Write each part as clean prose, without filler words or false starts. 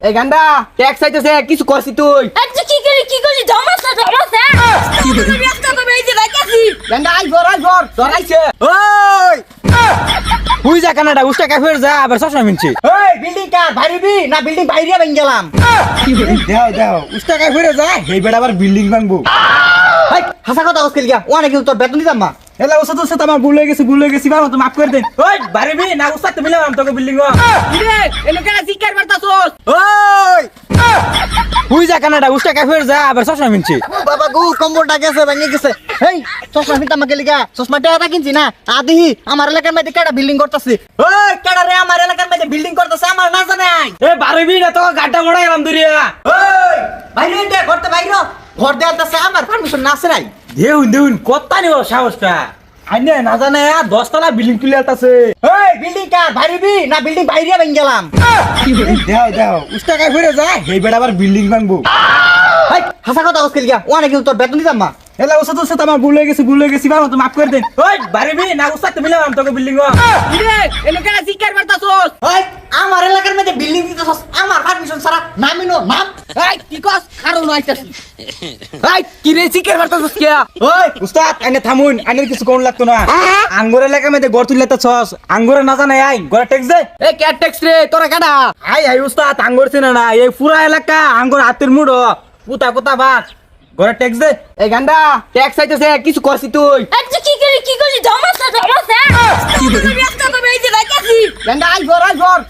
এই গান্ডা ট্যাক্স আইতেছে কিছু করছিস তুই? আচ্ছা কি করি জমাসা কি করি রাস্তা তো এই যে রাখাছি গান্ডা আই জরাইছে। ওই তুই যা কানাডা উস্টা কাফের যা আবার সবসময় মিনছি ওই বিল্ডিং কার বাইরেবি না বিল্ডিং বাইরে ভেঙে গেলাম। দেও উস্টা কাফের যা এই বেটা আবার বিল্ডিং ভাঙবো। এই হাসা কথা কইছিল গিয়া ও নাকি তোর বেতন দিতাম না। এলা ওসা তো আমার ভুল হয়ে গেছি বাবা তো মাফ করে দেন। ওই বাড়িবি না উস্তা তো মিলাম তোকে বিল্ডিং রে এনে কেন শিকার মারতাছস? ওই তুই যা কানাডা উস্টা কাফের যা আবার সবসময় মিনছি বাবা গো কম্বলটা গেছে ভেঙে গেছে। এই চশমা ফিতা আমাকে লিগা চশমা টাকা কিনছি না আদি আমার এলাকার মধ্যে কেডা বিল্ডিং করতেছে। ওই কেডা রে আমার এলাকার মধ্যে বিল্ডিং করতেছে আমার না জানে। এ বাড়িবি না তো গাড্ডা মোড়া গেলাম দূরিয়া। ওই বাইরে দে ঘরতে বাইরে ঘর দেয়ালতাছে আমার পারমিশন না আছে নাই। দেউন কত্তা নিব সাহসটা আইনে না জানে 10 তলা বিল্ডিং তুলে আলতাছে। ওই বিল্ডিং কার বাইরেবি না বিল্ডিং বাইরে ভেঙে গেলাম। দেও উস্টা কাফের যা এই বেটা আবার বিল্ডিং ভাঙবো। এই হাসা কথা কইছিল গিয়া ও নাকি তোর বেতন দিতাম না। এলা ওসা তো আমার ভুল হয়ে গেছি বাবা তো মাফ করে দেন। ওই বাড়িবি না উস্তা তো মিলাম তোকে বিল্ডিং রে এনে কেন শিকার মারতাছস? ওই আমার এলাকার মধ্যে বিল্ডিং দিতেছস আমার পারমিশন ছাড়া নামিনো নাম। এই কি কস কারণ আইতাছি। এই কি রে শিকার মারতাছস কে? ওই উস্তাদ আইনে থামুন আইনে কিছু কোন লাগতো না। আঙ্গুর এলাকার মধ্যে গড় তুললে তো ছস আঙ্গুরে না জানাই আই গড় ট্যাক্স দে। এই কে ট্যাক্স রে তোরা কাটা? আই উস্তাদ আঙ্গুর চিনে না এই পুরা এলাকা আঙ্গুর হাতের মুড়ো পুতা বাস গড় ট্যাক্স দে। এই গান্ডা ট্যাক্স আইতেছে কিছু করছিস তুই? আচ্ছা কি করি জমাসা কি করি রাস্তা তো এই যে রাখাছি গান্ডা আই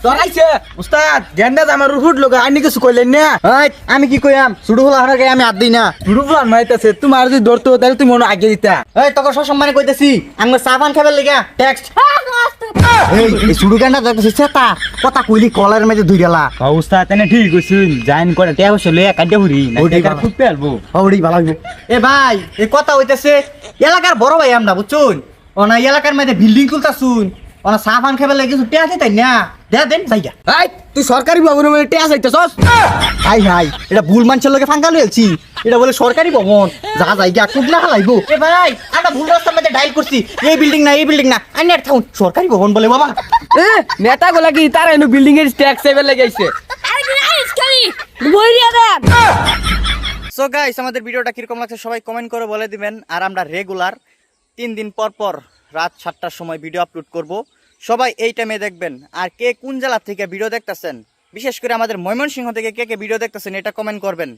জরাইছে। উস্তাদ গেন্দা আমার রুট লোক আইনি কিছু কইলেন না। এই আমি কি কইয়াম সুড়ু হলা হারা গায়ে আমি হাত দিই না। রুফলান মাইতাছে তোমার যদি ধরতো তাহলে তুমি মনে আগে দিতা। এই তোকে সসম্মানে কইতেছি আমার চা পান খাবার লাগা ট্যাক্স। এই সুড়ু গান্ডা দেখতেছিস সেটা কথা কইলি কলার মধ্যে ধুই গেলা। উস্তাদ এনে ঠিক কইছুন জাইন করে টেয়া হইলে কাটে হুরি না ওইটাই টাকার ভালো। খুব পেলবো। হৌড়ি ভালো হইব। এ ভাই এই কথা হইতেছে এলাকার বড় ভাই আমরা বুঝছুন ওনা এলাকার মধ্যে বিল্ডিং তুলতাছুন ওনা চা পান খাবার লাগে কিছু ট্যাক্স তাই না দেন জায়গা। এই তুই সরকারি ভবনের মধ্যে ট্যাক্স আইতেছস? হাই এটা ভুল মানুষের লগে ফাঙ্গা লইছি এটা বলে সরকারি ভবন যা জায়গা কুবলা হালাইবো। এ ভাই আমরা ভুল রাস্তার মধ্যে ডায়াল করছি এই বিল্ডিং না আইন আর থাকুন সরকারি ভবন বলে বাবা। নেতা গুলা কি তার এনু বিল্ডিং এর ট্যাক্স এবার লাগাইছে। আরে নাইস খালি বইরিয়া দেন সো গাইস আমাদের ভিডিওটা কিরকম লাগছে সবাই কমেন্ট করে বলে দিবেন। আর আমরা রেগুলার 3 দিন পর রাত 7টার সময় ভিডিও আপলোড করব, সবাই এই টাইমে দেখবেন। আর কে কোন জেলা থেকে ভিডিও দেখতেছেন, বিশেষ করে আমাদের ময়মনসিংহ থেকে কে কে ভিডিও দেখতেছেন এটা কমেন্ট করবেন।